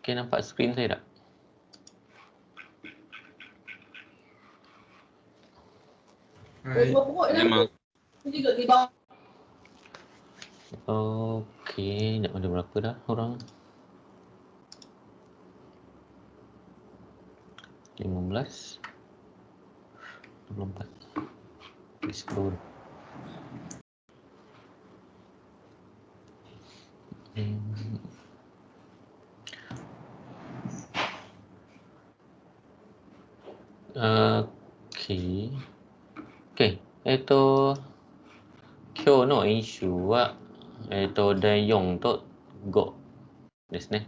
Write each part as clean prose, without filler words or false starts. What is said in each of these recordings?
Okay, nampak skrin saya tak? Memang. Okay, nak ada berapa dah orang? 15, 24, 10. Okay. Okay, 今日の演習は、第4と5ですね。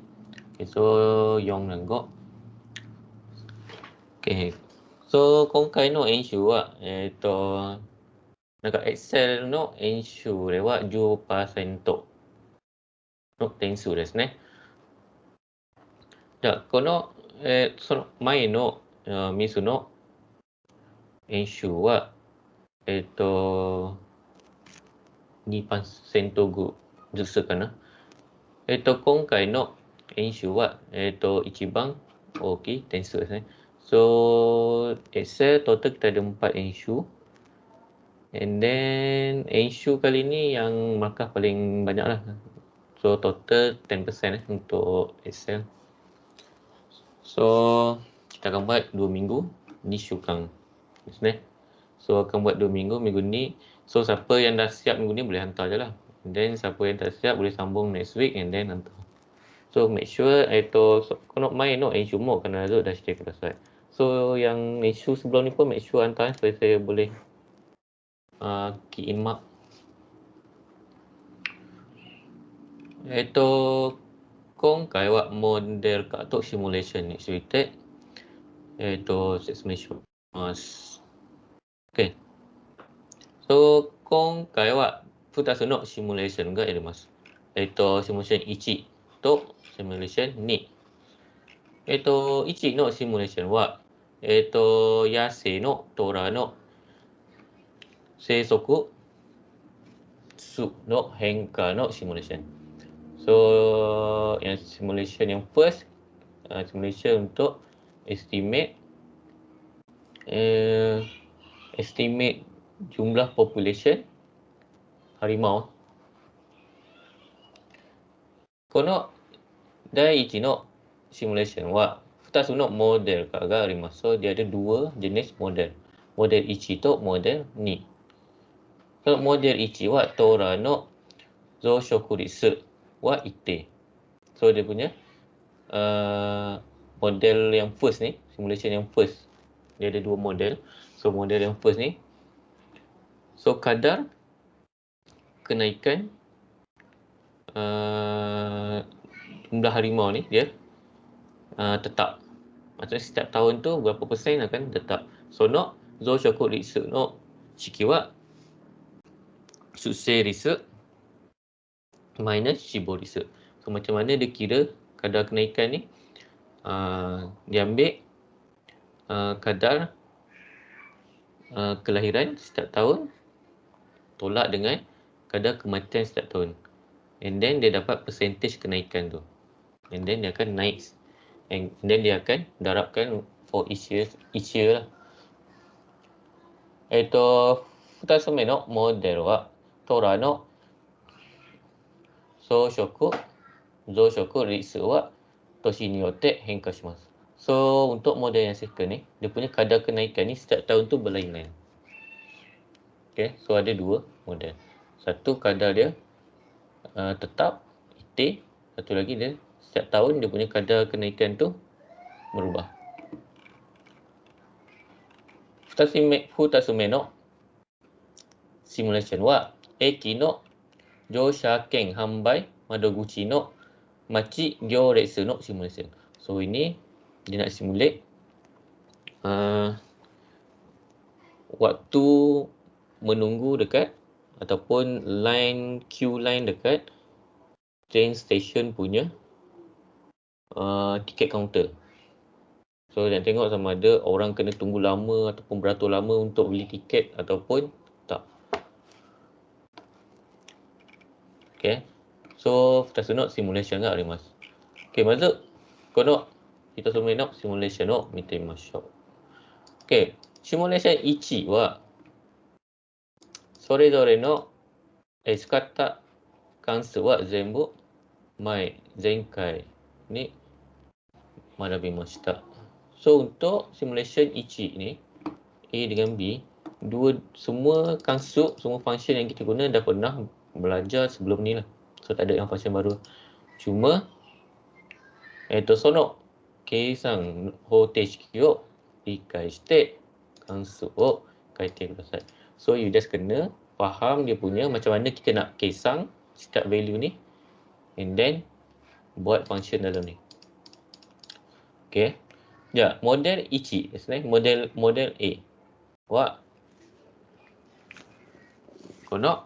4の5。Okay. So, 今回の演習は、なんか Excel の演習では 10% の点数ですね。じゃあ、その前のミスの演習は、2% ずつかな。今回の演習は、一番大きい点数ですね。So, Excel total kita ada 4 ensyu. And then, ensyu kali ni yang markah paling banyak lah. So, total 10% untuk Excel. So, kita akan buat 2 minggu. Ni syukang. So, akan buat 2 minggu. Minggu ni, so siapa yang dah siap minggu ni boleh hantar je lah. And then, siapa yang tak siap boleh sambung next week and then hantar. So, make sure kalau main ensyu mo kena azuk dah share kelas. So, yang ensyu sebelum ni pun make sure hantar supaya saya boleh key in mark. 今回はモデル化とシミュレーションについて、説明します。Okay. So, 今回は2つのシミュレーションがあります。シミュレーション1とシミュレーション2。1のシミュレーションは、野生のトラの生息数の変化のシミュレーション。So, yang simulation yang first, simulation untuk estimate jumlah population harimau. この第1のシミュレーションは2つのモデルがあります。So, dia ada 2 jenis model. Model 1とmodel 2。そのモデル1はトラの増殖率は一定。So, dia punya model yang first ni, simulation yang first, dia ada 2 model. So, model yang first ni, so kadar kenaikan jumlah harimau ni dia tetap. Maksudnya setiap tahun tu berapa persen akan tetap. So, no zo shoku risu no shiki wa susei risu minus shibo risu. So, macam mana dia kira kadar kenaikan ni? Dia ambil kadar kelahiran setiap tahun tolak dengan kadar kematian setiap tahun. And then dia dapat percentage kenaikan tu. And then dia akan naik. And then dia akan darabkan for each year lah. 2つ目のモデルはトラの増殖率は年によって変化します。So, untuk model yang second ni, dia punya kadar kenaikan ni setiap tahun tu berlainan. Okay, so ada 2 model. Satu kadar dia tetap, itik. Satu lagi dia setiap tahun dia punya kadar kenaikan tu berubah. 2つ目のシミュレーションは駅の乗車券販売窓口の待ち行列のシミュレーション. So, ini dia nak simulate waktu menunggu dekat ataupun queue line dekat train station punya tiket counter. So, nak tengok sama ada orang kena tunggu lama ataupun beratur lama untuk beli tiket ataupun tak. Okay. So, 2つのシミュレーションがあります。Okay, まずこの一つ目のシミュレーションを見てみましょう。OK。シミュレーション1は、それぞれの使った関数は全部前回に学びました。So, untuk simulation 1 ni, A dengan B, semua konstruk, semua function yang kita guna dah pernah belajar sebelum ni lah. So, tak ada yang function baru. Cuma, sono, 計算方程式を理解して関数を書いてください. So, you just kena faham dia punya macam mana kita nak kesang setiap value ni and then buat function dalam ni. Okay. Ya, model 1 ですね。model A はこの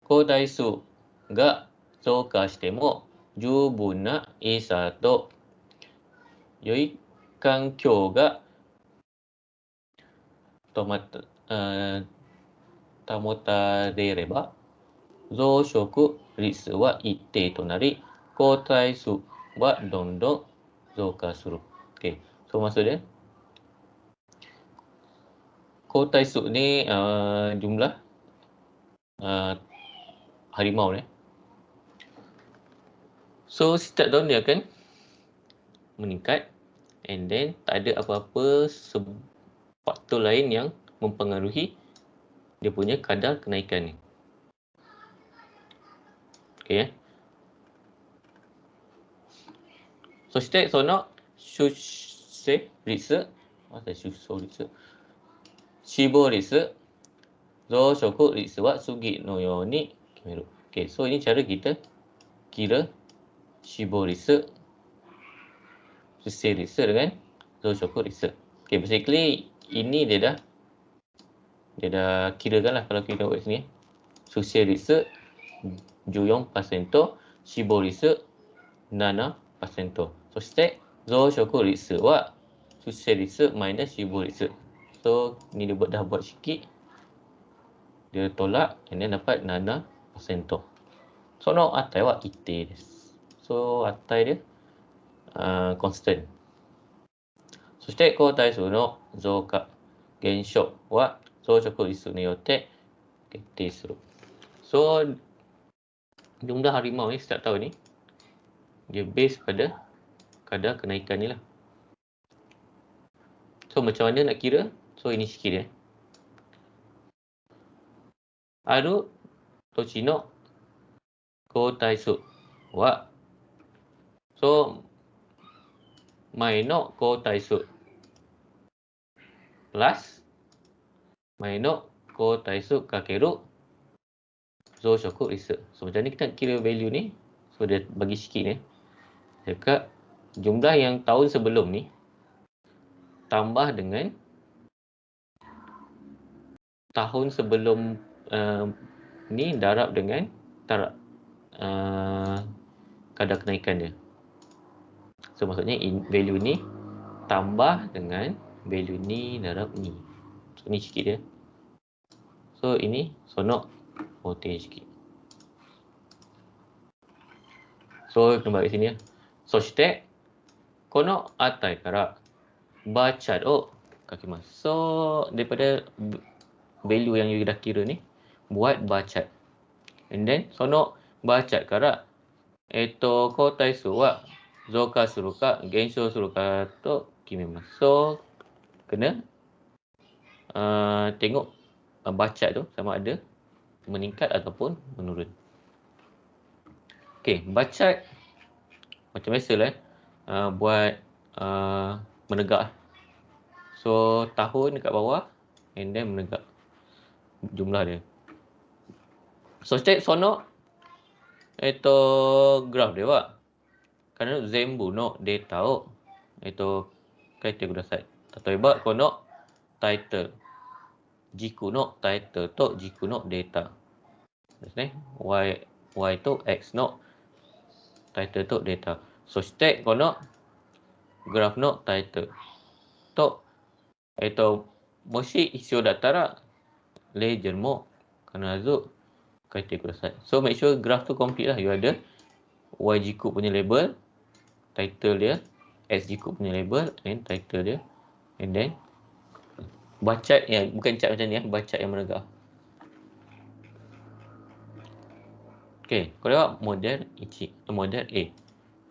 高代数が増加しても十分な餌と良い環境が保たれれば増殖率は一定となり高代数はどんどん増加する. Okay. So maksudnya高代数ni jumlah harimau ni. So setiap tahun dia akan meningkat and then tak ada apa-apa faktor lain yang mempengaruhi dia punya kadar kenaikan ni. Okay. そしてその出生率、死亡率、増殖率は次のように決める. Okay, so ini cara kita kira 死亡率, 出生率dengan 増殖率. Okay, basically ini dia dah kirakan lah kalau kita buat sini. 出生率 14%, 死亡率 7%. そして増殖率は出生率 minus 死亡率. So ni dia dah buat sikit. Dia tolak and then dapat 7%. So no atai wa ite desu. So atai dia constant. そして高代数の増加減少は増殖率によって決定する. So jumlah harimau ni setiap tahun ni dia base pada kadar kenaikan ni lah. So macam mana nak kira? So ini sikit dia. Aru tochi no koutaisu wa, so mai no koutaisu plus mai no koutaisu kakeru zoushoku risu. So macam ni kita nak kira value ni. So dia bagi sikit ni. Dekat jumlah yang tahun sebelum ni tambah dengan tahun sebelum ni darab dengan kadar kenaikan dia. So maksudnya value ni tambah dengan value ni darab ni. So ni sikit dia. So ini sonok voltage sikit. So kembali sini ya. So shite kono atai kara bachat o kakimasu. So daripada value yang you dah kira ni buat bachat. And then sono bachat kara koutaisu wa zouka suru ka genshou suru ka to kimemasu. So kena tengok bachat tu sama ada meningkat ataupun menurun. Okey, bachat macam biasalah buat menegak. So tahun dekat bawah and then menegak jumlah dia. So state sono graph dia wa kana zenbu no data o kaite kudasai. Tatoeba kono title jiku no title to jiku no data. Desu ne. Y to X no title to data. So state kono graph no title to moshi hissou dattara legend mo kanazu kaite kudasai. So make sure graph tu complete lah. You ada YGCode punya label, title dia, execute punya label, and title dia, and then bacat yang bukan cat macam ni, bacat yang menegak. Okay, kau tengok model model A.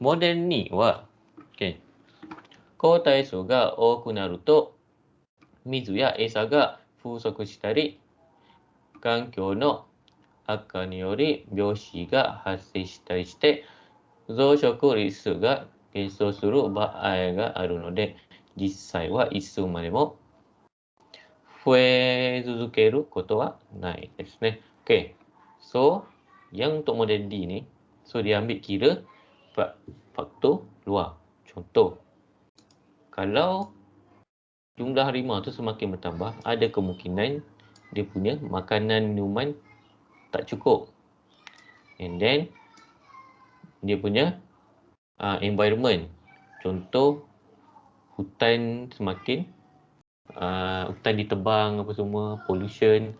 Model ni, wah. Okay. Kotai so ga oku naru to, mizu ya esa ga fusoku shitari, kankyou no aka ni yori byoshi ga hassei shitari shite, zoushoku risu ga geisou suru baai ga aru node, jissai wa itsu made mo fue zuzukeru koto wa nai desu ne. Okay. So, yang untuk model D ni, so dia ambil kira faktor luar. Contoh, kalau jumlah harimau tu semakin bertambah, ada kemungkinan dia punya makanan minuman tak cukup. And then, dia punya environment. Contoh, hutan semakin, hutan ditebang apa semua, pollution.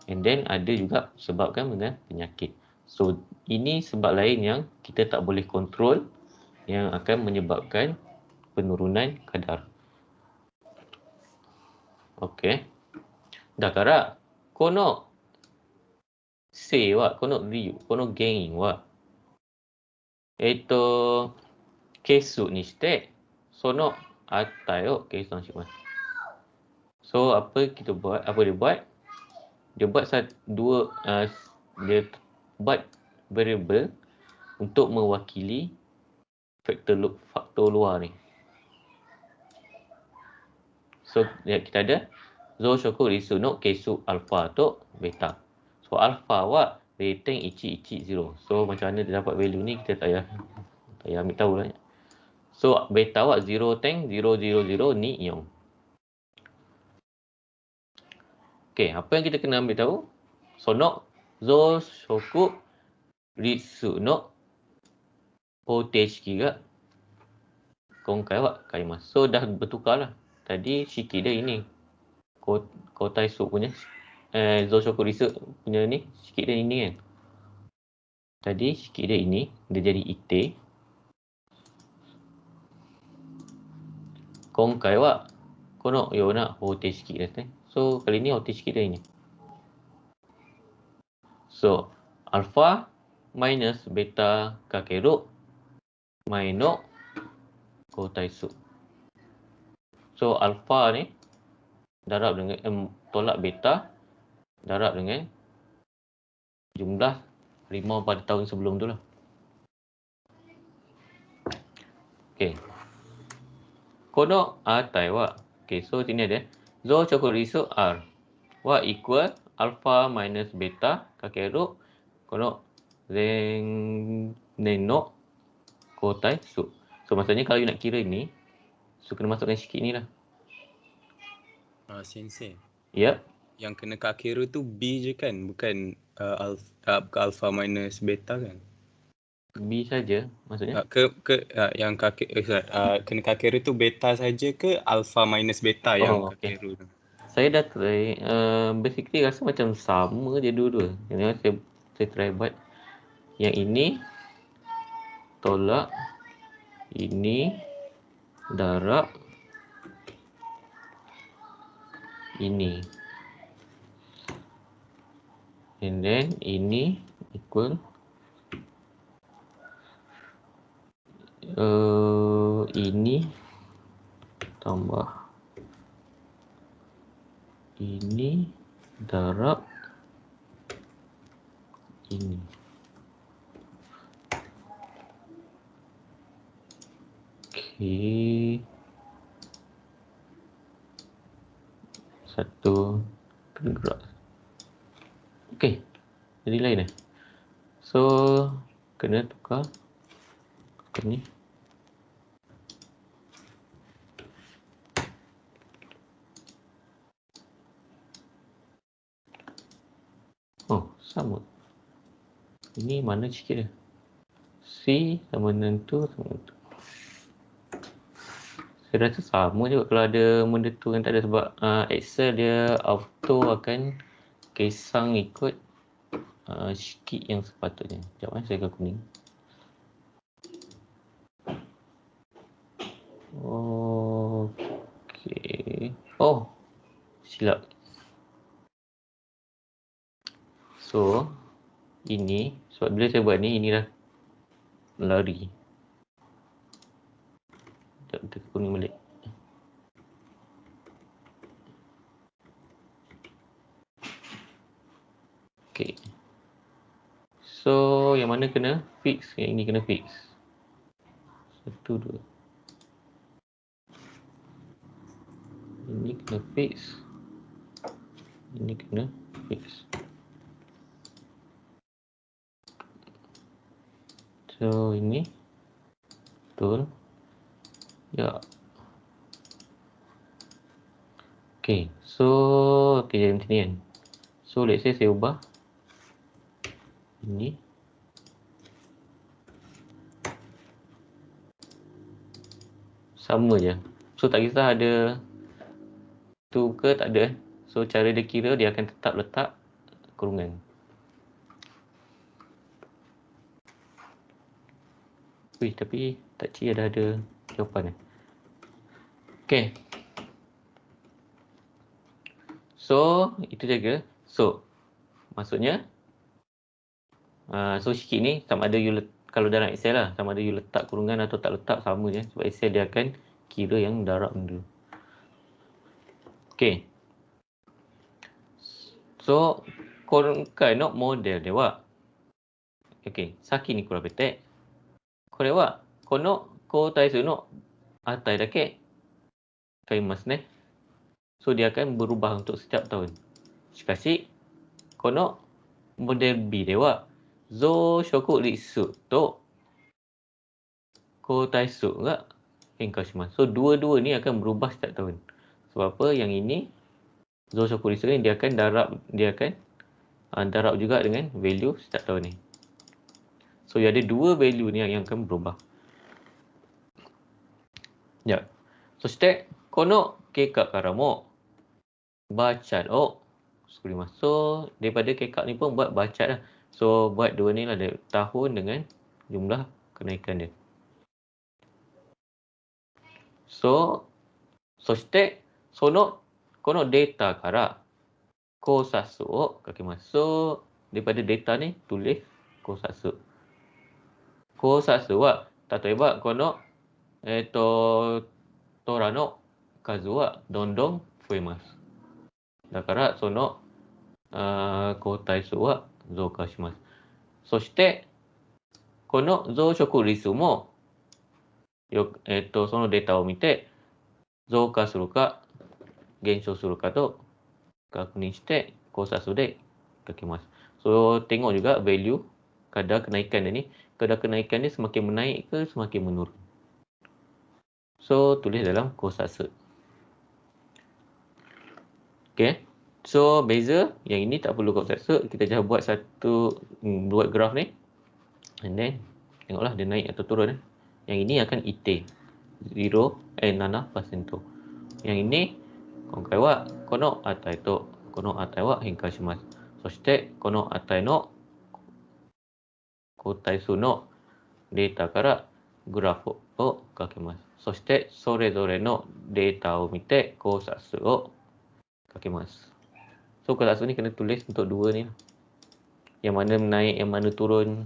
And then ada juga sebabkan dengan penyakit. So, ini sebab lain yang kita tak boleh kontrol yang akan menyebabkan penurunan kadar. Okey. Dakara, kono sei wa, kono ryu, kono gein wa, kesu ni shite, sono atai o keisan shimasu. So, apa dia buat? Dia buat dia buat variable untuk mewakili faktor luar ni. So, kita ada zoushoku risu no kesu alpha to beta. So, alpha wa 0.110. So, macam mana dia dapat value ni kita tak payah ambil tahu lah. So, beta wa 0.000 ni ion. Okay, apa yang kita kena ambil tahu? Sono zoushoku risu no poteshiki ga konkai wa kaimasu. So, dah bertukar lah. Tadi shiki dia ini. Kotai su punya zoushoku risu punya ni, shiki dia ini kan. Tadi shiki dia ini, dia jadi ite. Konkai wa kono yona hoteshiki desu ne. So, kali ni hoteshiki dia ini. So, alpha minus beta kakeru mai no kotai su. So, alpha ni darab dengan tolak beta darab dengan jumlah harimau pada tahun sebelum tu lah. Okay. Kono atai wa. Okay, so sini ada zoushoku risu R wa equal alpha minus beta kakeru kono zen no kotai su. So, maksudnya kalau you nak kira ni, so kena masukkan shiki ni lah. Sensei. Ya. Yang kena kakeru tu B je kan? Bukan alpha minus beta kan? B saja maksudnya. Yang kena kakeru tu beta saja ke alpha minus beta yang kakeru tu? Saya dah try, basically rasa macam sama je dua-dua. Jadi saya try buat yang ini tolak ini darab ini, and then ini equal ini tambah ini darab ini. Okey. Satu tergerak. Okey. Jadi lain eh. So, kena tukar ni. Oh, sama. Ini mana sikit dia? C sama dengan tu sama dengan tu. Saya rasa sama juga kalau ada benda tu yang tak ada sebab Excel dia auto akan kesang ikut shiki yang sepatutnya. Sekejap saya akan kuning. Okey. Oh, silap. So, ini sebab bila saya buat ni, ini dah lari. Sekejap, kita kuning balik. Okey. So, yang mana kena fix? Yang ini kena fix. 1, 2. Ini kena fix. Ini kena fix. So, ini betul. Ya. Okay. So, okay, jadi macam ni kan. So, let's say saya ubah ini. Sama je. So, tak kisah ada tu ke tak ada. So, cara dia kira, dia akan tetap letak kurungan. Wih, tapi tak cik dah ada jawapan. Okay. So, itu jaga. So, maksudnya, so sikit ni sama ada you kalau dalam Excel lah, sama ada you letak kurungan atau tak letak, sama je. Sebab Excel dia akan kira yang darab benda. Okay. So, korangkan nok model dewa. Okay, saki ni kurang petek. Korewa, kono kotai su no atai dake famous ne. So dia akan berubah untuk setiap tahun. Shikashi, kono model B dewa zo shoku ritsu to kotai su ga henka shimasu. So dua-dua ni akan berubah setiap tahun. Sebab apa? Yang ini zo shoku ritsu ni dia akan darab juga dengan value setiap tahun ni. So ada dua value ni yang akan berubah. Ya. So step kono keika kara mo bacat sukurimasu. So daripada kekak ni pun buat bacat lah. So buat dua ni lah, tahun dengan jumlah kenaikan dia. So step sono kono data kara kosasu kakimasu. So daripada data ni tulis kosasu. Kosasu wa tatoeba kono tora no kazu wa dondong fuemasu. だからその交代数は増加します。そしてこの増殖率もそのデータを見て増加するか減少するかと確認して考察数で書きます。So tengok juga value kadar kenaikan dia ni, kadar kenaikan dia semakin menaik ke semakin menurun. So tulis dalam kosa. Okay. So beza yang ini tak perlu kosa. Kita just buat buat graf ni. And then tengoklah dia naik atau turun. Yang ini akan ite 0.7%. Yang ini 今回はこの値とこの値は変化します。そしてこの値の交代数のデータからグラフをかけます。そしてそれぞれのデータを見て考察数をかけます。So考察数ni kena tulis untuk dua ni. Yang mana naik, yang mana turun.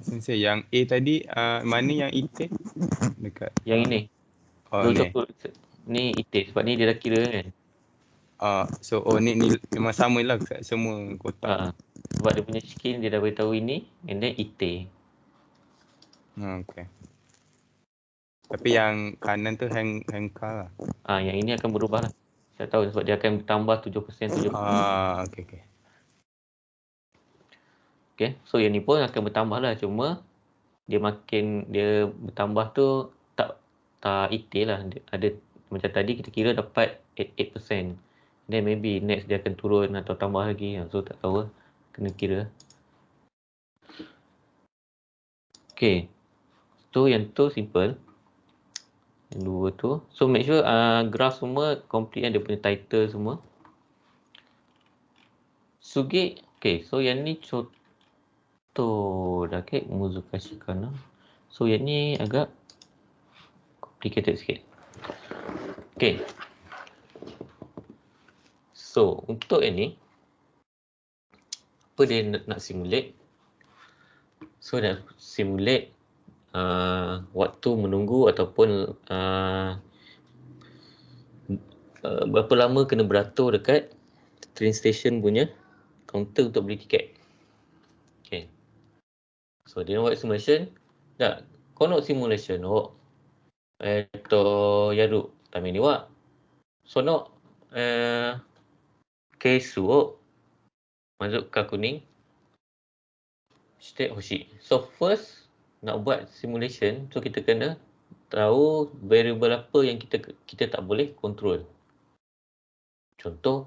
Sensei, yang A tadi mana yang IT dekat? Yang ini. Oh, ni IT sebab ni dia dah kira kan. So ni memang sama lah semua kotak. Sebab dia punya skin dia dah beritahu ini and then IT. Okay. Tapi yang kanan tu hangka lah. Yang ini akan berubah lah. Saya tahu sebab dia akan bertambah 7%. Okay. Okay, so yang ni pun akan bertambah lah. Cuma dia bertambah tu tak IT lah. Ada macam tadi kita kira dapat 8%. Then maybe next dia akan turun atau tambah lagi. So tak tahu lah. Kena kira. Okay. So yang tu simple. Yang dua tu. So make sure graph semua complete kan, dia punya title semua. Sugi. Okay, so yang ni contoh dah ke muzukashi kana. So yang ni agak complicated sikit. Okay. So untuk yang ni, apa dia nak simulate? So nak simulate waktu menunggu ataupun berapa lama kena beratur dekat train station punya kaunter untuk beli tiket. Okay. So dia nak buat simulation. Tak, kau nak simulation awak yaru tami ni wak. So nak kesu awak masuk ka kuning. State hoshi. So first nak buat simulation, so kita kena tahu variable apa yang kita tak boleh control. Contoh,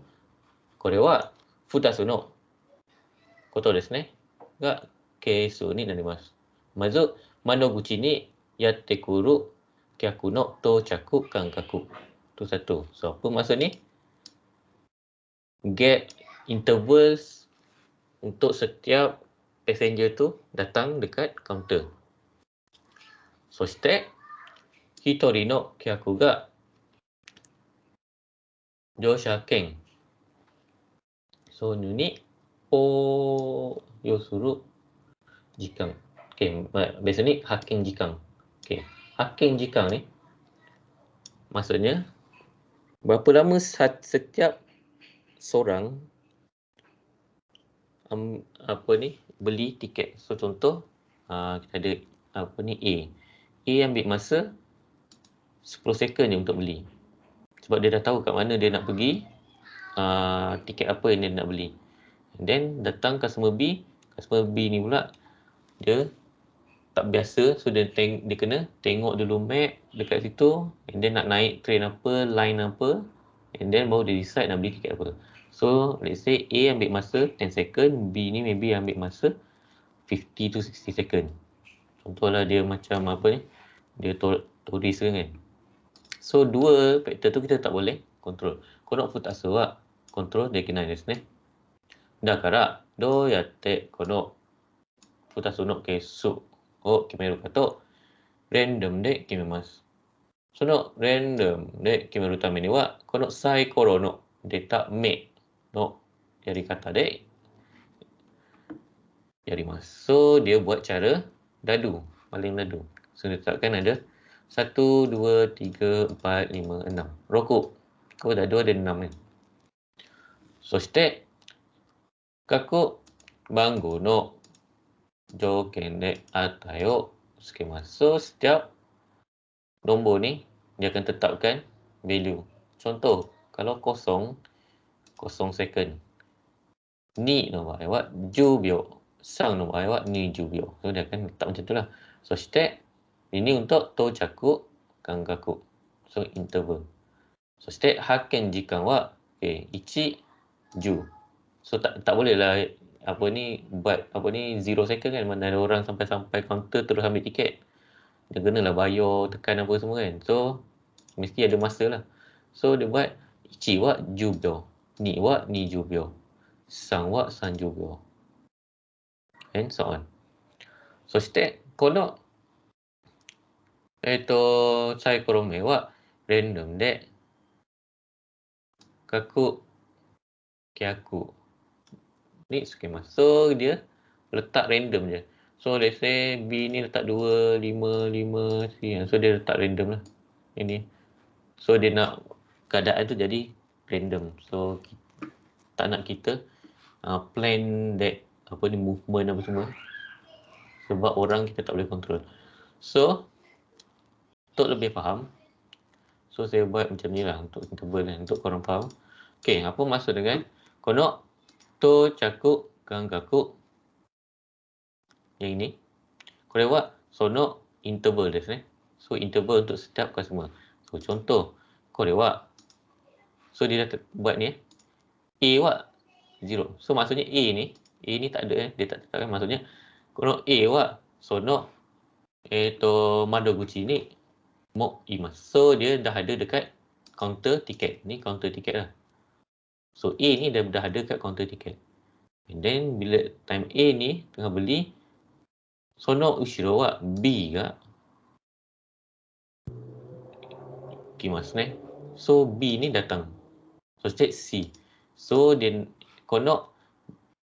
korewa futasu no koto desu ne ga keisu ni narimasu. Mazu manoguchi ni yatte kuru kyaku no touchaku kankaku. Tu satu. So apa maksud ni? Get intervals untuk setiap passenger tu datang dekat kaunter. So shite hitori no kyaku ga josha ken. So ni o yosuru jikan. Okay, biasa ni hakken jikan. Okay, hakken jikan ni maksudnya berapa lama setiap seorang beli tiket. So contoh kita ada A. A ambil masa 10 second je untuk beli. Sebab dia dah tahu kat mana dia nak pergi, tiket apa yang dia nak beli. And then datang customer B. Customer B ni pula dia tak biasa, so dia kena tengok dulu map dekat situ, and then nak naik train apa, line apa, and then baru dia decide nak beli tiket apa. So let's say A ambil masa 10 second, B ni maybe ambil masa 50 to 60 second. Contohlah dia macam apa ni, dia turis kan. So dua faktor tu kita tak boleh control. Kau nak futasu wa control dekinai desu ne. Da kara do yatte kono futasu no kesu o kimeru ka to random de kimemasu. So no random de kimeru tame ni wa kono saikoro no data me no yarikata de yarimasu. So dia buat cara dadu, paling dadu. So dia letakkan ada 1, 2, 3, 4, 5, 6. Roku. Kau dadu ada 6 kan. So shite kaku bango no joken de atta yo tsukemasu. So setiap nombor ni dia akan tetapkan value. Contoh, kalau 0 second. Ni no bae wa 10 秒. Sang no bae wa 20 秒. So dia akan letak macam itulah. So shite ini untuk touchaku kankaku. So interval. So shite hakken jikan wa 1 10. So tak boleh lah buat 0 second kan, mana ada orang sampai kaunter terus ambil tiket. Dia kenalah bayar, tekan apa semua kan. So mesti ada masa lah. So dia buat 1 wa 10 秒, 2 wa 20 秒, 3 wa 30 秒. And so on. So shite kono サイコロ名はレンダムで各客ni tsukimasu. So dia letak random je. So let's say B ni letak 2, 5, 5, sekian. So dia letak random lah. Ini. So dia nak keadaan tu jadi random. So tak nak kita plan that movement apa semua. Sebab orang kita tak boleh control. So untuk lebih faham, so saya buat macam ni lah untuk interval dan untuk korang faham. Okay, apa maksud dengan kono touchaku kankaku? Yang ini. Kore wa sono interval desu ne. So interval untuk setiap customer. So contoh, kore wa. So dia dah buat ni. A wa 0. So maksudnya A ni tak ada dia tak tetapkan. Maksudnya kono A wa sono madoguchi ni mo imasu. So dia dah ada dekat counter tiket. Ni counter tiket lah. So A ni dah ada dekat counter tiket. And then bila time A ni tengah beli, sono ushiro wa B ga kimasu ne. So B ni datang. So state C. So dia kono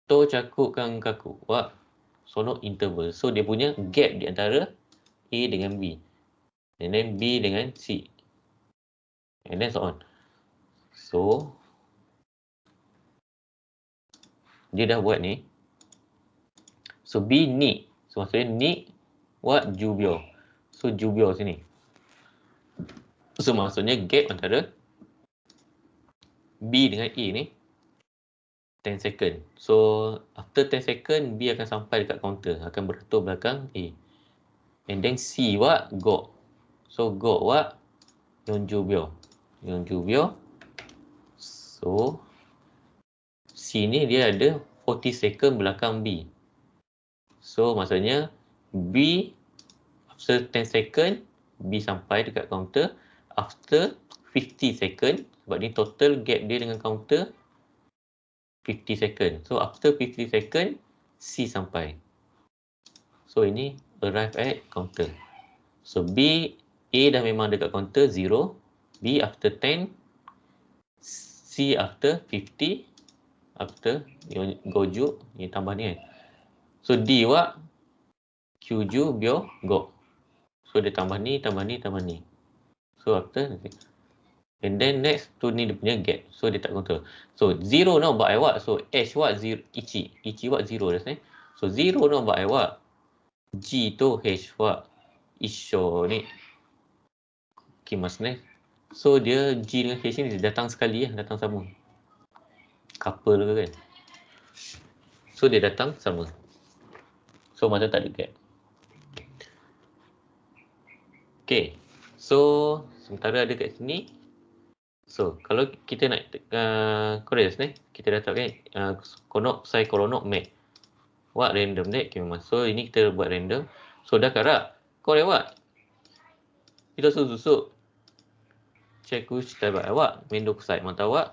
to cakup kaku wa sono interval. So dia punya gap di antara A dengan B. And then B dengan C. And then so on. So dia dah buat ni. So B ni. So maksudnya ni wa jubyo. So jubyo sini. So maksudnya gap antara B dengan A ni 10 second. So after 10 second B akan sampai dekat counter, akan beratur belakang A. And then C wa go. So go wa 40 秒. 40 秒. So C ni dia ada 40 second belakang B. So maksudnya B after 10 second B sampai dekat counter. After 50 second, sebab ni total gap dia dengan counter 50 second. So after 50 second C sampai. So ini arrive at counter. So B, A dah memang dekat counter 0, B after 10, C after 50, after goju, ni tambah ni kan. So D wa Qju bio go. So dia tambah ni, tambah ni, tambah ni. So after, and then next tu ni dia punya gap. So dia tak counter. So 0 no by what? So H what 0, Ichi. Ichi what 0 dah ni. So 0 no by what? G to H what? Isho ni. Kimas ni. So dia G dengan H ni dia datang sekali lah, datang sama. Couple ke kan. So dia datang sama. So macam tak ada gap. Okay. So sementara ada kat sini. So kalau kita nak korek ni, kita dah tahu kan konok sai kolonok mek. What random dek kimas. So ini kita buat random. So dah kara. Korek what? Kita susuk. Cheku shita ba wa mendok kusai mata wa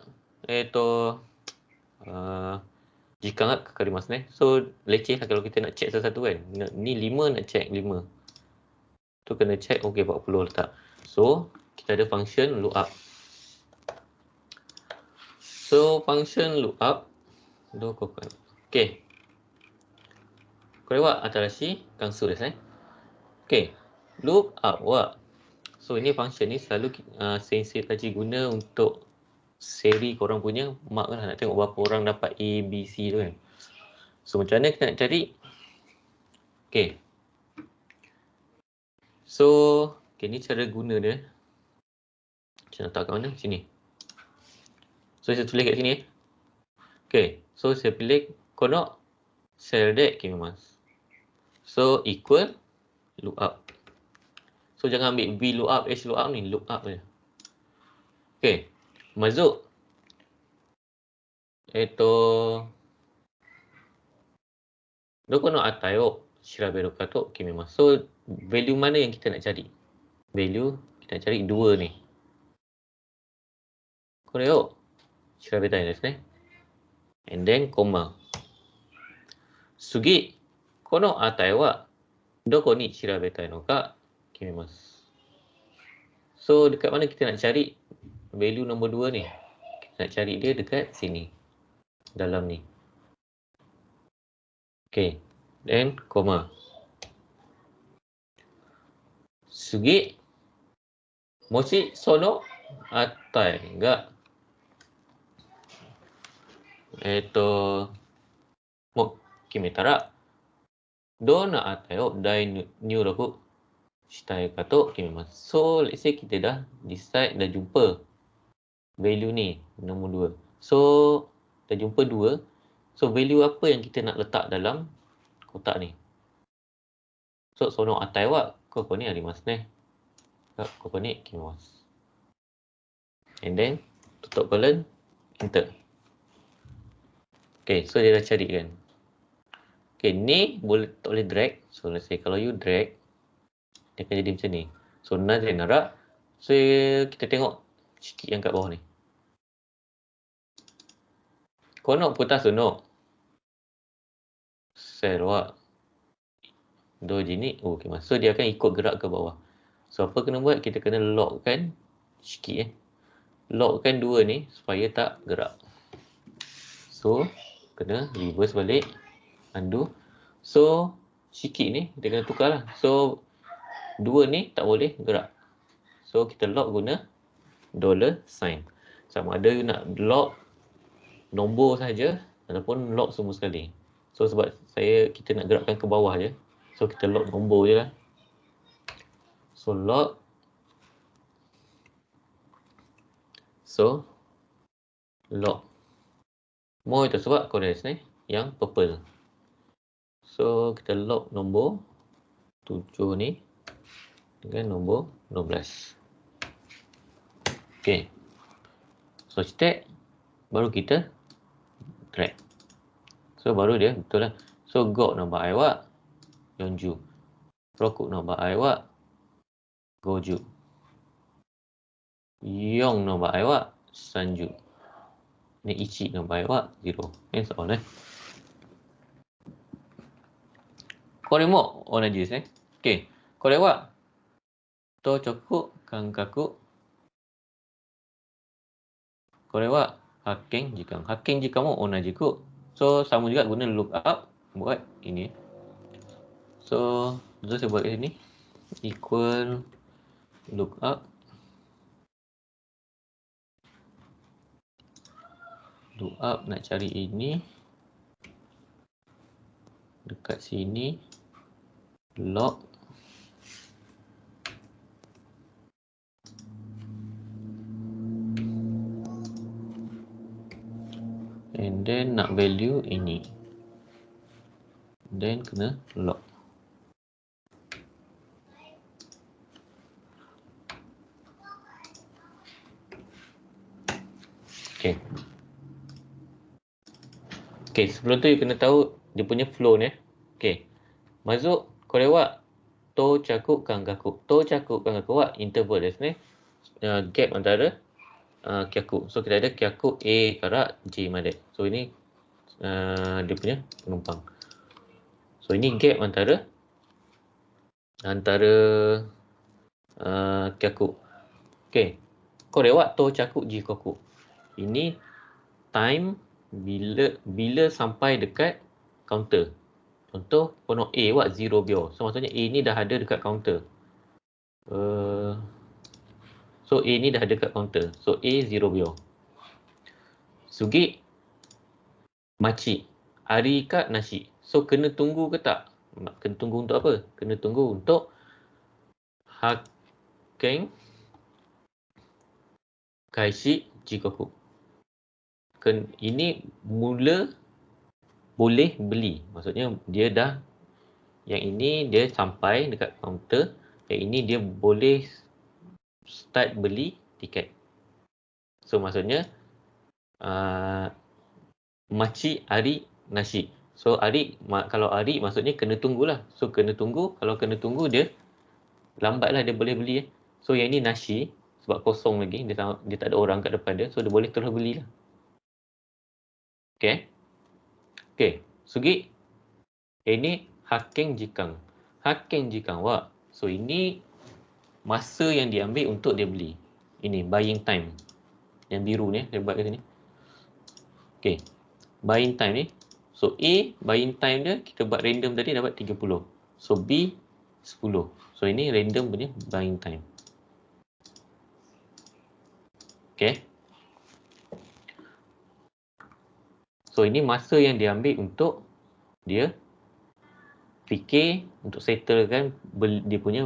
jika nggak kakarimasu ne. So leceh lah kalau kita nak check satu-satu kan. Ni 5 nak check 5. Tu kena check okey 40 letak. So kita ada function lookup. So function lookup okey. Kore wa atarashi kansu desu ne. Okey. Lookup wa. So ini function ni selalu sensei taji guna untuk seri korang punya mark lah, nak tengok berapa orang dapat A, B, C tu kan. So macam mana kita nak cari? Okay. So, okay, ni cara guna dia. Saya letak kat mana? Sini. So saya tulis kat sini. Okay. So saya pilih kono cell dek kimas. So equal lookup. So jangan ambil V lookup, H lookup ni, lookup je. Okay. Masuk. Doko no atai o shiraberu ka to kimemasu. So value mana yang kita nak cari? Value kita nak cari 2 ni. Kore o shirabetai desu ne. And then koma. Sugi kono atai wa doko ni shirabetai no ka kimemasu. So dekat mana kita nak cari value nombor 2 ni? Kita nak cari dia dekat sini. Dalam ni. Okay. Then koma. Sugi mochi sono atai ga mo kimetara dona atai o dai nyuroku shitai ka to kimemasu. So let's say kita dah decide, dah jumpa value ni nombor 2. So dah jumpa 2. So value apa yang kita nak letak dalam kotak ni? So sono atai wa koko ni arimasu ne. Koko ni kimasu. And then tutup colon, enter. Okay, so dia dah cari kan. Okay, ni tak boleh drag. So let's say kalau you drag, dia akan jadi macam ni. So naze nara, so kita tengok sikit yang kat bawah ni. Kono putasu no cell wa Dogenic. Okey, so dia akan ikut gerak ke bawah. So apa kena buat? Kita kena lockkan sikit lockkan 2 ni supaya tak gerak. So kena reverse balik, undo. So sikit ni kita kena tukar lah. So 2 ni tak boleh gerak. So kita lock guna $sign. Sama ada you nak lock nombor saja ataupun lock semua sekali. So sebab kita nak gerakkan ke bawah je. So kita lock nombor je lah. So lock. So lock. More itu sebab kodes ni yang purple. So kita lock nombor 7 ni dengan nombor 12. Okey. So stack baru kita drag. So baru dia betul lah. So gok nombor awak Yonju. Rokuk nombor awak Goju. Yong nombor awak Sanju. Ni Ichi nombor awak 0. And so on Kore mo onaji desu ne. Okey. Kore wa Tochoku Kankaku. Kore wa Hakken Jikan. Hakken Jikan mo onajiku. So sama juga guna lookup buat ini. So saya buat kat sini equal lookup nak cari ini dekat sini log and then nak value ini then kena log. Okey, sebelum tu you kena tahu dia punya flow ni. Okey. Masuk korewa to cakup kangaku. To cakup kangaku wa interval desu ne. Gap antara kyaku. So kita ada kyaku A kara J made. So ini dia punya penumpang. So ini gap antara kyaku. Okey. Korewa to cakup jikoku. Ini time bila sampai dekat counter. Contoh kono A buat 0 bio. So maksudnya A ni dah ada dekat counter. So A ni dah ada dekat counter. So A 0 bio. Sugi machi. Ari ka nasi. So kena tunggu ke tak? Kena tunggu untuk apa? Kena tunggu untuk hakken kaishi jikoku. Ini mula boleh beli. Maksudnya dia dah yang ini dia sampai dekat kaunter, yang ini dia boleh start beli tiket. So maksudnya machi ari nasi. So kalau ari maksudnya kena tunggulah. So kena tunggu, kalau kena tunggu dia lambatlah dia boleh beli. So yang ini nasi sebab kosong lagi, dia tak ada orang kat depan dia, so dia boleh terus belilah. Okey. Sugi. Ini hakken jikang. Hakken jikang wa. So ini masa yang diambil untuk dia beli. Ini buying time. Yang biru ni saya buat kat sini. Okey. Buying time ni. So A buying time dia kita buat random tadi dapat 30. So B 10. So ini random punya buying time. Okey. So ini masa yang diambil untuk dia fikir untuk settlekan dia punya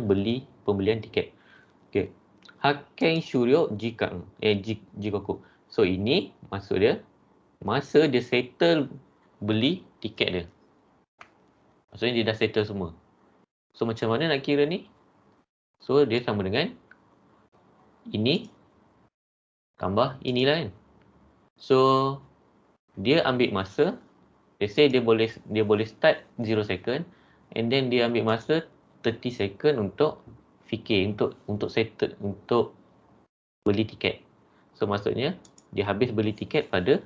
pembelian tiket. Okey. Hakken shuryo jikang jikoku. So ini maksud dia masa dia settle beli tiket dia. Maksudnya dia dah settle semua. So macam mana nak kira ni? So dia sama dengan ini tambah inilah kan. So dia ambil masa, let's say dia boleh start 0 second and then dia ambil masa 30 second untuk fikir, untuk settle, untuk beli tiket. So maksudnya dia habis beli tiket pada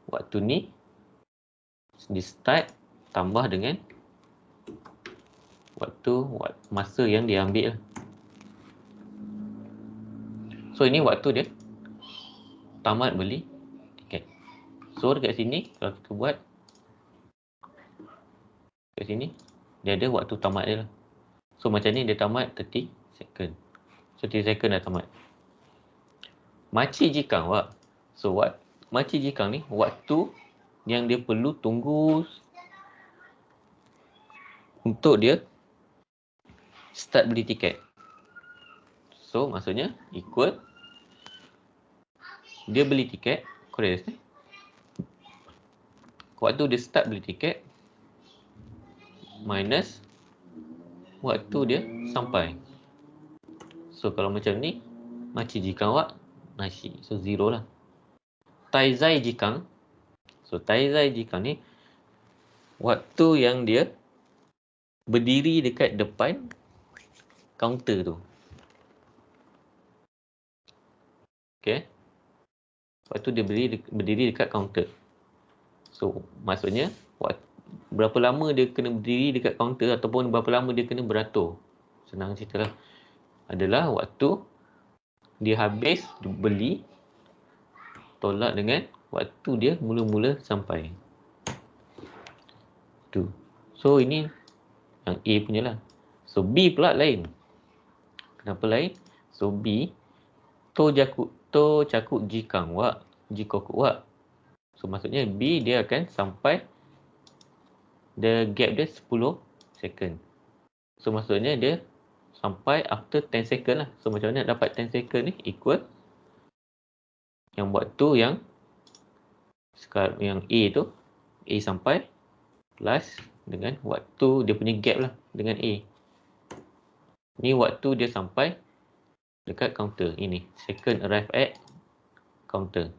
waktu ni di start tambah dengan masa yang dia ambil. So ini waktu dia tamat beli tiket. So dekat sini kalau kita buat kat sini, dia ada waktu tamat dia lah. So macam ni dia tamat 30 second. So 30 second dah tamat. Makcik jikang wak. So makcik jikang ni waktu yang dia perlu tunggu untuk dia start beli tiket. So maksudnya equal dia beli tiket, correct? Waktu dia start beli tiket minus waktu dia sampai. So kalau macam ni, makcik jikang wak nasi. So 0 lah. Taizai jikang. So taizai jikang ni waktu yang dia berdiri dekat depan kaunter tu. Okay. Waktu dia berdiri dekat kaunter. So maksudnya berapa lama dia kena berdiri dekat kaunter ataupun berapa lama dia kena beratur. Senang cerita lah. Adalah waktu dia habis beli tolak dengan waktu dia mula-mula sampai. Tu. So ini yang A punya lah. So B pula lain. Kenapa lain? So B to cakuk jikang wak, jikoku wak. So maksudnya B dia akan sampai the gap dia 10 second. So maksudnya dia sampai after 10 second lah. So macam mana nak dapat 10 second ni? Equal yang waktu yang A tu, A sampai plus dengan waktu dia punya gap lah dengan A. Ni waktu dia sampai dekat counter. Ini second arrive at counter.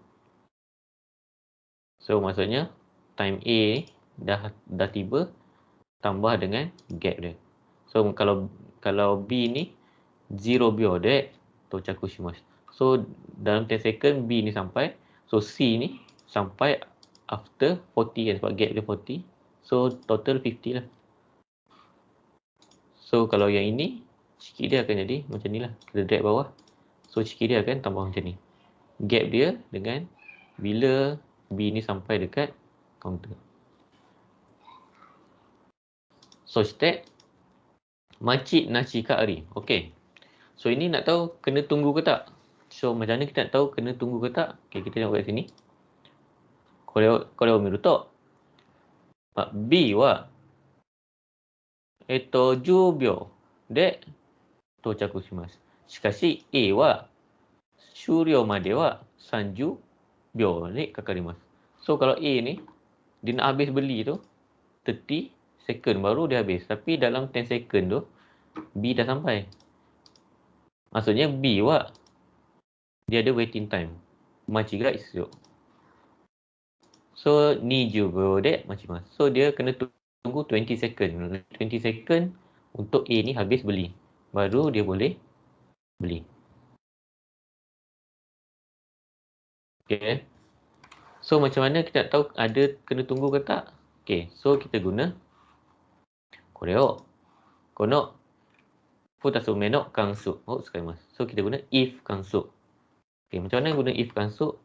So maksudnya time A dah tiba tambah dengan gap dia. So kalau B ni 0 秒で到着します. So dalam 10 second B ni sampai. So C ni sampai after 40 kan, sebab gap dia 40. So total 50 lah. So kalau yang ini sikit dia akan jadi macam ni lah. Kita drag bawah. So sikit dia akan tambah macam ni. Gap dia dengan bila B ni sampai dekat counter. So step makcik nasi kak ari. Okay. So ini nak tahu kena tunggu ke tak? So macam mana kita nak tahu kena tunggu ke tak? Okay, kita tengok kat sini. Koreo miru to B wa 10秒で到着します。しかし A は終了までは30秒にかかります。So kalau A ni dia nak habis beli tu 30 second baru dia habis. Tapi dalam 10 second tu B dah sampai. Maksudnya B wa dia ada waiting time. Machi ga isu. So 20秒で待ちます。So dia kena tunggu 20 second. 20 second untuk A ni habis beli. Baru dia boleh beli. Okay. So macam mana kita nak tahu ada kena tunggu ke tak? Okay. So kita guna koreo. Kono futasu me no kansu. Oh, sekali mas. So kita guna if kansu. Okay. Macam mana guna if kansu?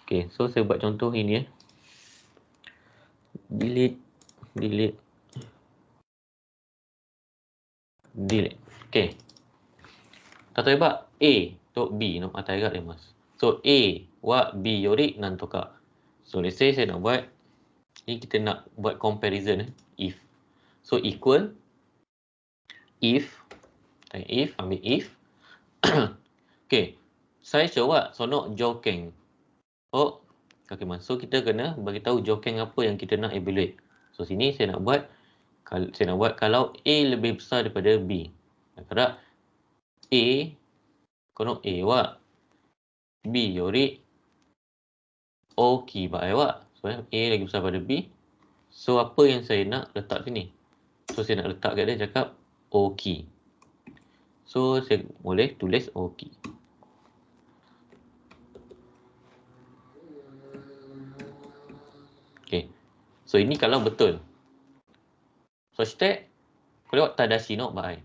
Okay. So saya buat contoh ini ya. Delete. Okay. Tataiba A to B no atai ga arimasu. So A wa B yori nantoka. So let's say saya nak buat ni, kita nak buat comparison if. So equal if ambil if. Okay. Saya coba sono joking. Oh, okay mas. So kita kena bagi tahu joking apa yang kita nak evaluate. So sini saya nak buat kalau A lebih besar daripada B. Kadang A kono A wa B yori oki bae wa. So A lagi besar daripada B. So apa yang saya nak letak sini? So saya nak letak kat dia cakap oki. So saya boleh tulis oki. Okay. So ini kalau betul. So step ko lewat tadashi no baai.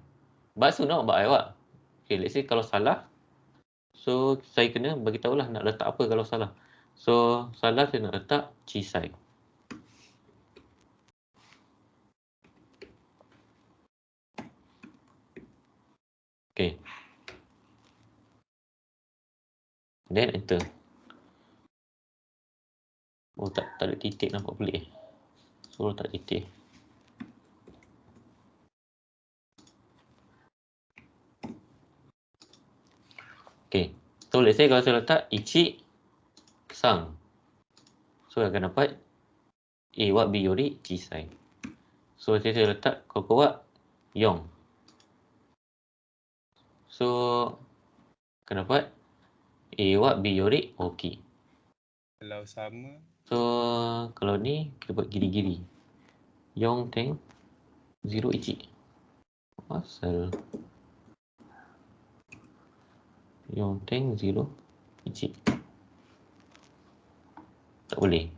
Baksu no baai wa. Okay, let's say kalau salah, so saya kena bagi tahulah nak letak apa kalau salah. So salah saya nak letak chisai. Okay. Then enter. Oh tak ada titik, nampak pelik. So tak titik. Okay. So let's say kalau saya letak ichi sang. So akan dapat A wa B yori chisai. So saya letak koko wa yong. So akan dapat A wa B yori oki. Kalau sama. So kalau ni kita buat giri-giri. Yong teng 0 ichi. Asal Yong teng 0 ichi. Tak boleh.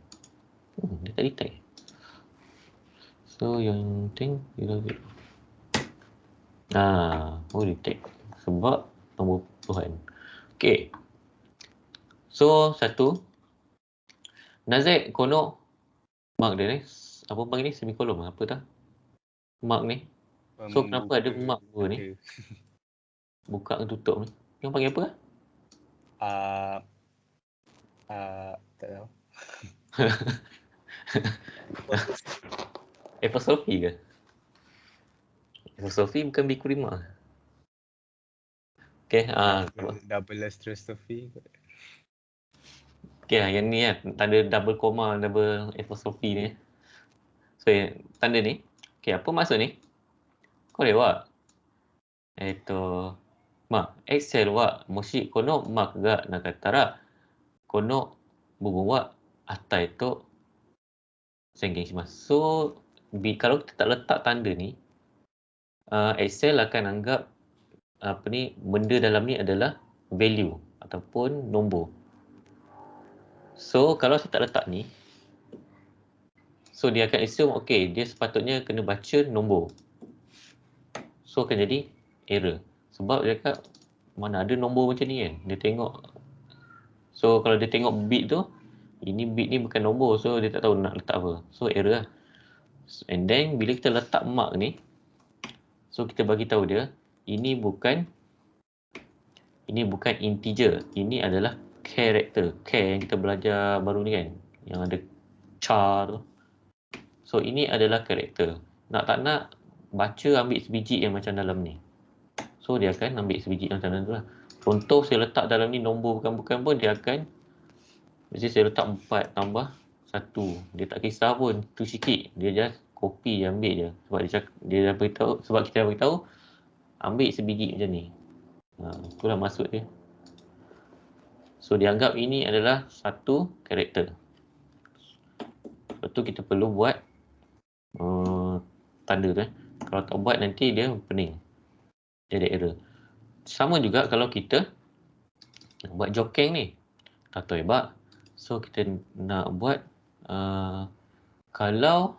Dia tak detect. So Yong teng 0 0. Detect. Sebab nombor Tuhan. Okay. So satu. Naze kono mark dia ni. Apa panggil ni? Semikolon apa tak? Mark ni. So kenapa ada mark dua ni? Buka dan tutup ni. Yang panggil apa? Tak tahu. Apostrophe ke? Apostrophe bukan bikurima. Okay. Double apostrophe. Okay, yang ni kan. Tanda double comma, double apostrophe ni. So, tanda ni. Okay, apa maksud ni? Kore wa Excel wa moshi kono mark ga nakatara kono bugun wa atai to sengen shimasu. So, kalau kita tak letak tanda ni, Excel akan anggap benda dalam ni adalah value ataupun nombor. So, kalau saya tak letak ni, so dia akan assume, okay, dia sepatutnya kena baca nombor. So, akan jadi error. Sebab dia cakap, mana ada nombor macam ni kan. Dia tengok. So, kalau dia tengok bit tu, ini bit ni bukan nombor. So, dia tak tahu nak letak apa. So, error lah. And then, bila kita letak mark ni, so kita bagi tahu dia, ini bukan integer. Ini adalah character. Char yang kita belajar baru ni kan. Yang ada char tu. So, ini adalah character. Nak tak nak, baca ambil sebiji yang macam dalam ni. So, dia akan ambil sebiji yang macam dalam tu lah. Contoh, saya letak dalam ni nombor bukan-bukan pun, dia akan, mesti saya letak 4 tambah 1. Dia tak kisah pun, tu sikit. Dia just copy, ambil je. Sebab dia dah beritahu, sebab kita dah beritahu, ambil sebiji macam ni. Itulah maksud dia. So, dianggap ini adalah satu karakter. Lepas tu kita perlu buat tanda tu. Kalau tak buat nanti dia pening. Dia ada error. Sama juga kalau kita buat jokeng ni. Tato hebak. So kita nak buat kalau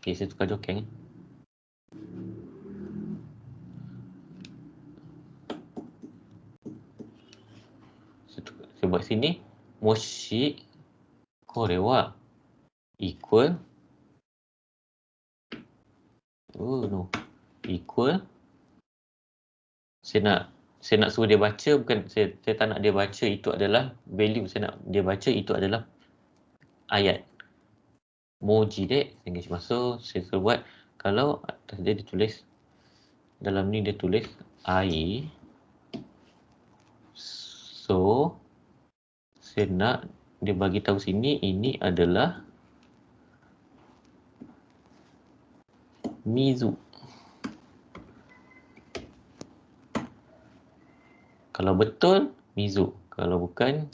okay, saya tukar jokeng. Saya buat sini. Moshi kore wa equal equal. Saya nak suruh dia baca, bukan saya tak nak dia baca itu adalah value. Saya nak dia baca itu adalah ayat. Moji de sengish masuk. Saya suruh buat, kalau atas dia ditulis, dalam ni dia tulis ai. So saya nak dia bagi tahu sini ini adalah mizu. Kalau betul, mizu. Kalau bukan,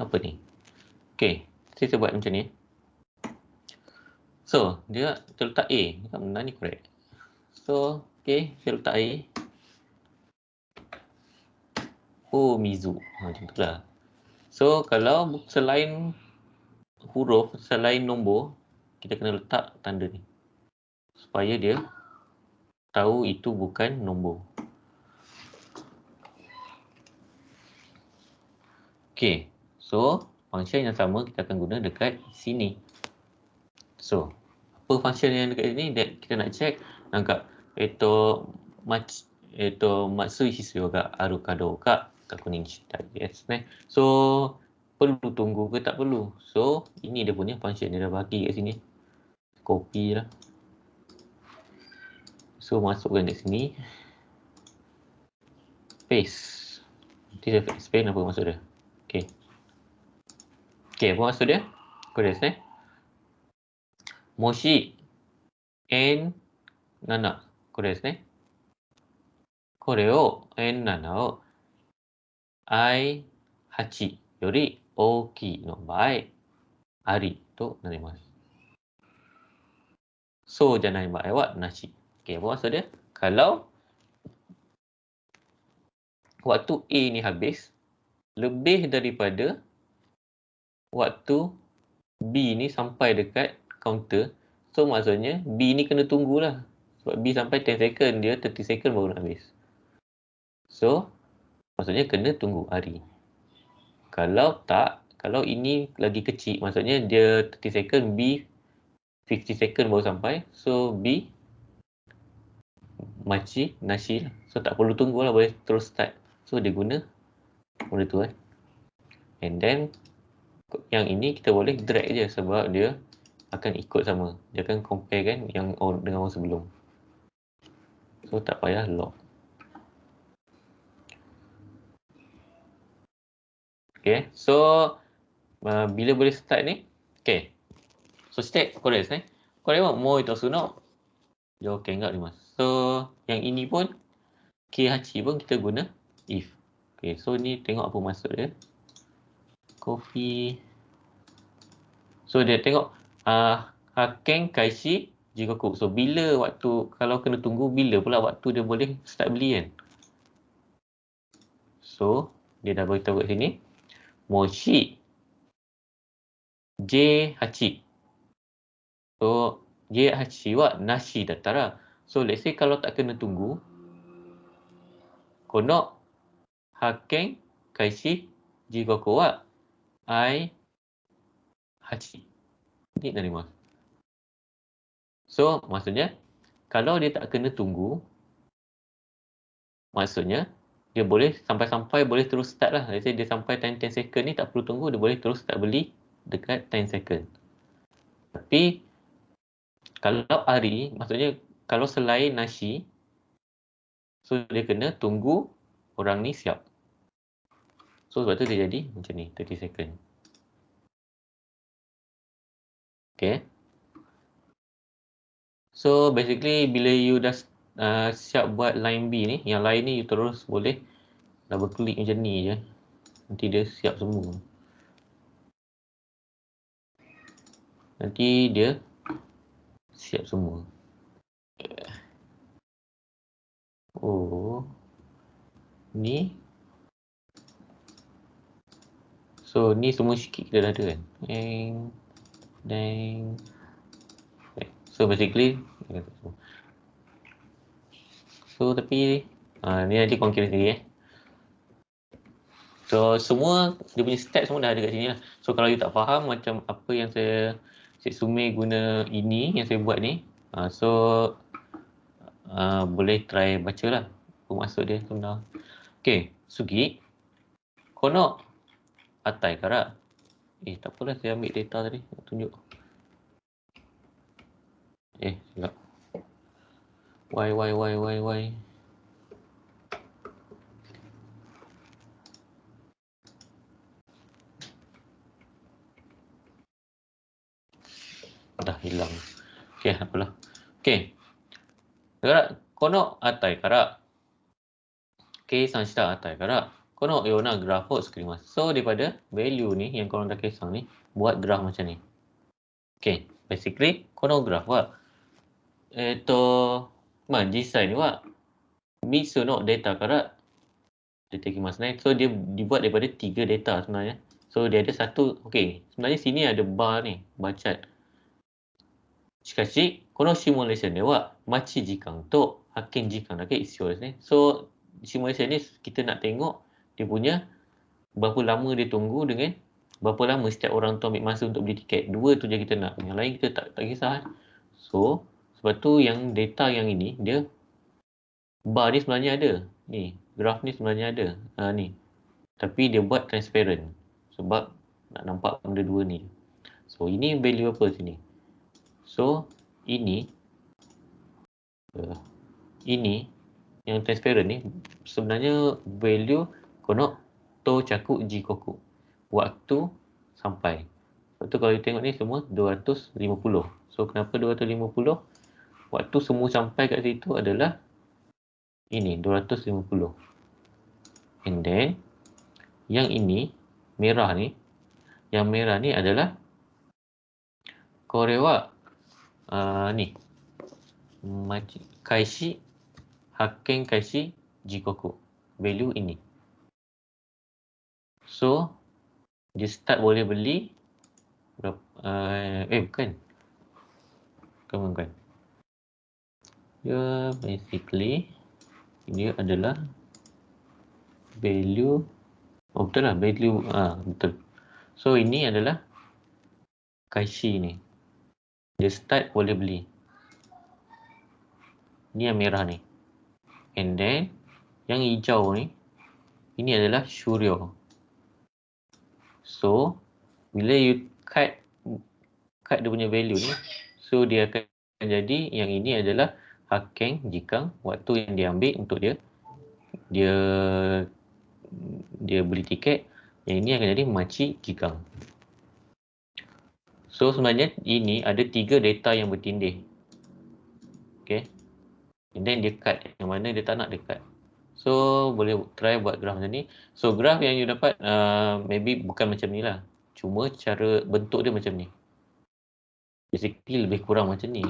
apa ni? Okay, saya buat macam ni. So, dia terletak A. Benda ni correct. So, Okay, saya letak air. Oh, Mizu. Macam tu lah. So, kalau selain huruf, selain nombor, kita kena letak tanda ni. Supaya dia tahu itu bukan nombor. Okay, so function yang sama kita akan guna dekat sini. So, apa function yang dekat sini? Kita nak check nangkap matsu hisu ga aru ka dou ka kakunin shitai desu ne. So, perlu tunggu ke tak perlu? So, ini dia punya function dia dah bagi kat sini. Copy lah. So, masukkan kat sini. Paste. Nanti saya explain apa maksud dia. Okay. Okay, apa maksud dia? Kau desu ne. Moshi n 7これですね。これを N7 を I8 より大きいの場合、ありとなります。そうじゃない場合はなし。Okay, apa maksud dia? Kalau waktu A ni habis, lebih daripada waktu B ni sampai dekat counter, so maksudnya B ni kena tunggulah. Sebab B sampai 10 second, dia 30 second baru nak habis. So, maksudnya kena tunggu hari. Kalau tak, kalau ini lagi kecil, maksudnya dia 30 second, B 50 second baru sampai. So, B machi, nashi. So, tak perlu tunggu lah, boleh terus start. So, dia guna benda tu kan. And then, yang ini kita boleh drag je sebab dia akan ikut sama. Dia akan compare kan yang dengan orang sebelum. So, tak payah lock. Okay, so bila boleh start ni? Okay, so start correct ni. Kau tengok mo itu suno. Joken enggak mas. So yang ini pun K-Hachi pun kita guna if. Okay, so ni tengok apa maksud dia. Copy. So dia tengok haken kaishi jigoku. So bila waktu, kalau kena tunggu, bila pula waktu dia boleh start beli kan. So dia dah beritahu kat sini. Moshi J8 so J8 wa nashi dattara. So let's say kalau tak kena tunggu, kono haken kaishi jigoku wa I8 ni narima. So maksudnya kalau dia tak kena tunggu, maksudnya dia boleh sampai-sampai boleh terus start lah. Let's say dia sampai time 10 second ni tak perlu tunggu, dia boleh terus start beli dekat 10 second. Tapi kalau hari, maksudnya kalau selain nashi, so dia kena tunggu orang ni siap. So sebab tu dia jadi macam ni, 30 second. Okay. So basically bila you dah siap buat line B ni, yang lain ni you terus boleh double click macam ni je. Nanti dia siap semua. Nanti dia siap semua. Oh. Ni. So ni semua sikit kita dah ada kan. Deng. Okay. So basically so tapi ni nanti konkret sendiri So semua dia punya stat semua dah ada kat sini lah. So kalau you tak faham macam apa yang Cik Sumi guna ini yang saya buat ni, so boleh try baca lah apa maksud dia sebenarnya. Okay, Sugi kono atai kara. Tak apalah, saya ambil data tadi nak tunjuk. Silap. Why. Dah hilang. Okay, apalah. Okay. Kono atai kara. Keisan shita atai kara. Kono yona graphを作ります. So daripada value ni yang korang dah kesang ni, buat graph macam ni. Okay, basically kono graph wa 実際には3つのデータから出てきますね. So dia dibuat daripada 3 data sebenarnya. So dia ada satu, okey, sebenarnya sini ada bar ni, bar chart. しかし、このシミュレーションでは待ち時間と発見時間だけ一緒ですね. So simulation ni kita nak tengok dia punya berapa lama dia tunggu dengan berapa lama setiap orang tu ambil masa untuk beli tiket. Dua tu je kita nak. Yang lain kita tak kisah. So, sebab tu yang data yang ini dia bar ni sebenarnya ada. Ni, graf ni sebenarnya ada. Ni. Tapi dia buat transparent sebab nak nampak benda dua ni. So, ini value apa sini? So, ini yang transparent ni sebenarnya value kono to cakup jikoku. Waktu sampai. Sebab tu kalau you tengok ni semua 250. So, kenapa 250? Waktu semua sampai kat situ adalah ini, 250. And then, yang ini, merah ni, yang merah ni adalah korewa ni. Kaishi, hakken kaishi, jikoku. Value ini. So, dia start boleh beli bukan. Bukan. Dia basically dia adalah value. Betul lah, value. Betul. So, ini adalah kaishi ni. Dia start boleh beli. Ni yang merah ni. And then, yang hijau ni, ini adalah shuryo. So, bila you cut dia punya value ni, so dia akan jadi yang ini adalah hakken jikang, waktu yang dia ambil untuk dia beli tiket. Yang ini akan jadi machi jikang. So sebenarnya ini ada 3 data yang bertindih. Okay. And then dia cut. Yang mana dia tak nak dia cut. So boleh try buat graf macam ni. So graf yang you dapat maybe bukan macam ni lah. Cuma cara bentuk dia macam ni. Basically lebih kurang macam ni.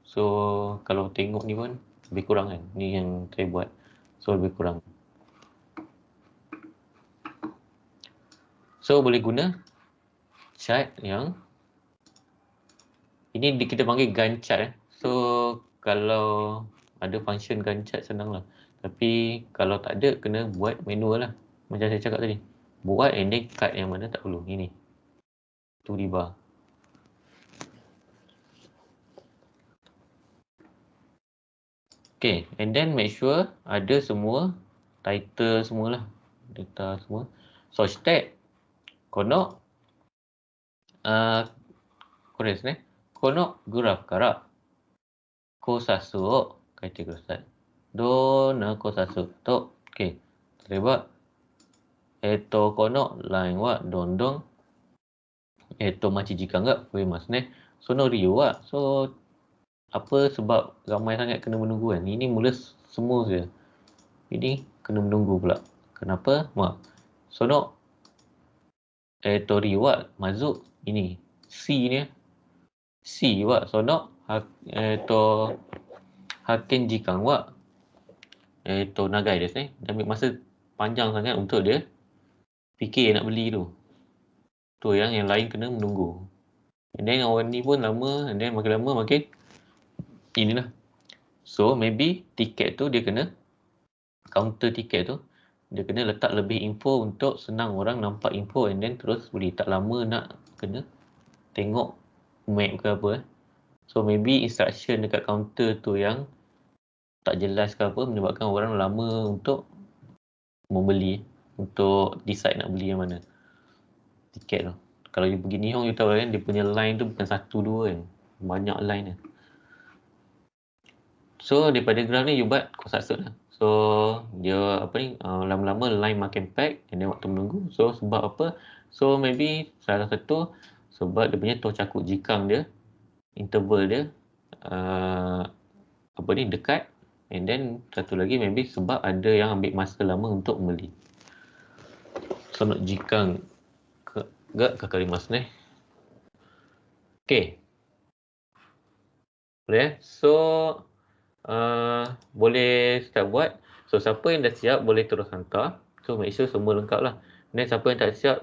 So kalau tengok ni pun lebih kurang kan. Ni yang saya buat. So lebih kurang. So boleh guna chart yang ini kita panggil Gantt chart. So kalau ada function Gantt chart senang lah. Tapi kalau tak ada kena buat manual lah. Macam saya cakap tadi. Buat and then cut yang mana tak perlu. Ini. Tu di bar. Okay, and then make sure ada semua title semualah, data semua. So stat kono kores ne. Kono graf kara kosasu o kaite kudasai. Dona kosasu to, okay. 例えばこのラインはどんどん待ち時間が増えますね。その理由は、apa sebab ramai sangat kena menunggu kan? Ini mula semua saja. Ini kena menunggu pula. Kenapa? Sono riwa mazuk ini C ni. C wa sono hakken jikang wa nagai desu ne. Ambil masa panjang sangat untuk dia fikir nak beli tu. Tu yang lain kena menunggu. And then orang ni pun lama, and then makin lama makin inilah. So maybe tiket tu dia kena counter tiket tu dia kena letak lebih info untuk senang orang nampak info and then terus beli. Tak lama nak kena tengok map ke apa. So maybe instruction dekat counter tu yang tak jelas ke apa menyebabkan orang lama untuk membeli, untuk decide nak beli yang mana tiket tu. Kalau you pergi Nihon you tahu kan dia punya line tu bukan 1, 2 kan. Banyak line kan. So daripada graf ni you buat kosatsut lah. So dia lama-lama line makin pack and then waktu menunggu. So sebab apa? So maybe salah satu sebab dia punya tocaku jikang dia, interval dia dekat, and then satu lagi maybe sebab ada yang ambil masa lama untuk membeli. So nak jikang gak kakarimasu ne. Okay. Boleh. So boleh start buat. So siapa yang dah siap boleh terus hantar. So make sure semua lengkap lah. Then siapa yang tak siap,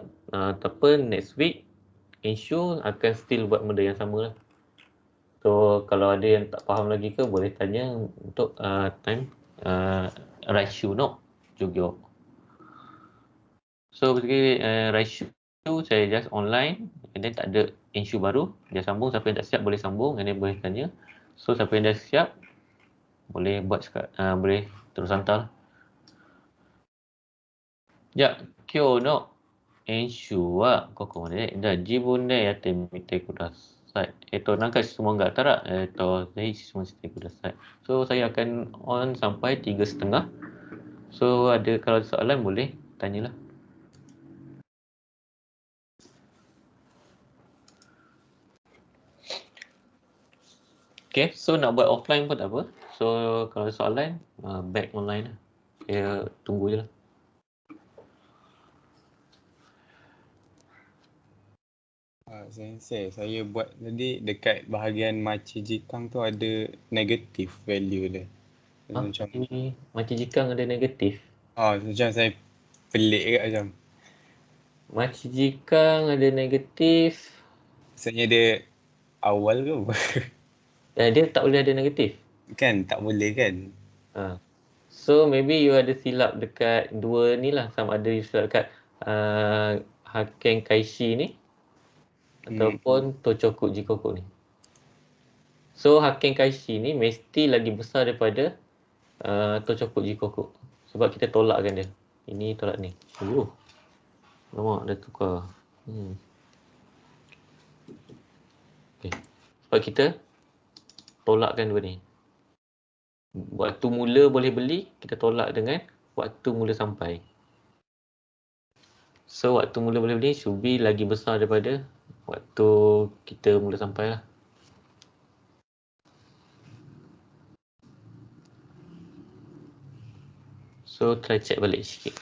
next week ensure akan still buat benda yang sama lah. So kalau ada yang tak faham lagi ke, boleh tanya untuk time ratio no juga. So basically ratio saya just online and then tak ada issue baru, dia sambung. Siapa yang tak siap boleh sambung and then boleh tanya. So siapa yang dah siap boleh buat boleh terus hantar. Ya, kyo no ensure wa kokone da jibun de yatte mite kudasai. Nan ka shimon ga attara, zeh shimon shite kudasai. So saya akan on sampai 3:30. So kalau ada soalan boleh tanyalah. Okay, so nak buat offline pun tak apa. So kalau ada soalan, back online lah. Saya tunggu je lah. Sensei, saya buat tadi dekat bahagian Maci Jikang tu ada negatif value dia. Macam jikang ada negatif. Macam saya pelik kat macam. Macam jikang ada negatif. Maksudnya dia awal ke apa? Dia tak boleh ada negatif. Kan tak boleh kan? So maybe you ada silap dekat dua ni lah. Sama ada you silap dekat Hakken Kaishi ni ataupun Tochoku Jikoku ni. So Hakken Kaishi ni mesti lagi besar daripada Tochoku Jikoku. Sebab kita tolakkan dia. Ini tolak ni. Nampak dah tukar. Okay. Sebab kita tolakkan dua ni. Waktu mula boleh beli, kita tolak dengan waktu mula sampai. So waktu mula boleh beli should be lagi besar daripada waktu kita mula sampai lah. So try check balik sikit.